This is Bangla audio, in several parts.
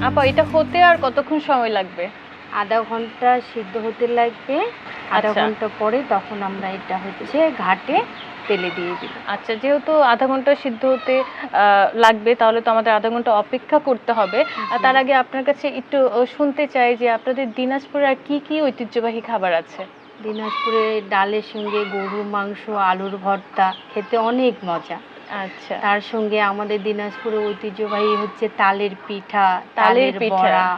আপা এটা হতে আর কতক্ষণ সময় লাগবে? আধা ঘন্টা সিদ্ধ হতে লাগবে। আধা আচ্ছা ঘন্টা পরে তখন আমরা এটা হচ্ছে ঘাটে তেলে দিয়ে দিব। আচ্ছা, যেহেতু আধা ঘন্টা সিদ্ধ হতে লাগবে, তাহলে তো আমাদের আধা ঘন্টা অপেক্ষা করতে হবে। তার আগে আপনার কাছে একটু শুনতে চাই যে আপনাদের দিনাজপুরে আর কি কি ঐতিহ্যবাহী খাবার আছে? দিনাজপুরে ডালের সঙ্গে গরুর মাংস, আলুর ভর্তা খেতে অনেক মজা। আচ্ছা, তার সঙ্গে আমাদের দিনাজপুরে ঐতিহ্যবাহী হচ্ছে তালের পিঠা, তালের তালের পিঠা। বড়া,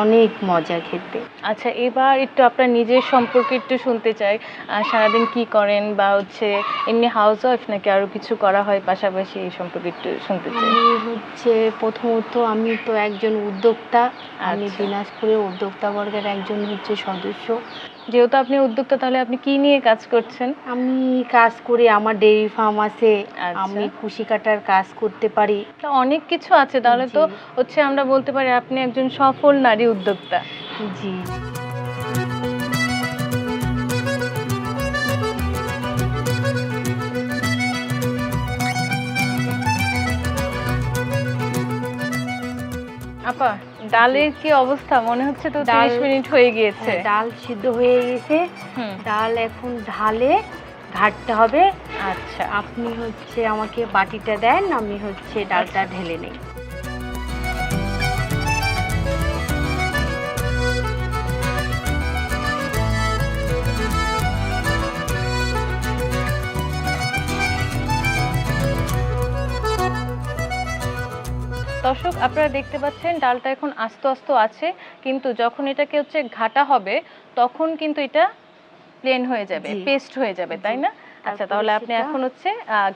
অনেক মজা খেতে। আচ্ছা, এবার একটু আপনার নিজের সম্পর্কে একটু শুনতে চাই। সারাদিন কি করেন, বা হচ্ছে এমনি হাউস ওয়াইফ নাকি আরো কিছু করা হয় পাশাপাশি, এই সম্পর্কে একটু শুনতে চাই। আমি হচ্ছে প্রথমত আমি তো একজন উদ্যোক্তা। আমি আচ্ছা, দিনাজপুরের উদ্যোক্তা বর্গের একজন হচ্ছে সদস্য। যেহেতু আপনি উদ্যোক্তা, তাহলে আপনি কি নিয়ে কাজ করছেন? আমি কাজ করি, আমার ডেইরি ফার্ম আছে। আচ্ছা, আমি কুশি কাটার কাজ করতে পারি। তো অনেক কিছু আছে, তাহলে তো জি হচ্ছে আমরা বলতে পারি আপনি একজন সফল নারী উদ্যোক্তা। জি। আপা, ডালের কি অবস্থা? মনে হচ্ছে তো ডাল 30 মিনিট হয়ে গিয়েছে। হ্যাঁ, ডাল সিদ্ধ হয়ে গেছে। হুম, ডাল এখন ঢালে ঘাটতে হবে। আচ্ছা আপনি হচ্ছে আমাকে বাটিটা দেন, আমি হচ্ছে ডালটা আচ্ছা। ঢেলে নেই। দর্শক, আপনারা দেখতে পাচ্ছেন ডালটা এখন আস্তে আস্তে আছে, কিন্তু যখন এটাকে হচ্ছে ঘাটা হবে তখন কিন্তু এটা প্লেন হয়ে যাবে, জি পেস্ট হয়ে যাবে, জি। তাই না? আচ্ছা, তারপরে তাহলে আপনি সেটা এখন হচ্ছে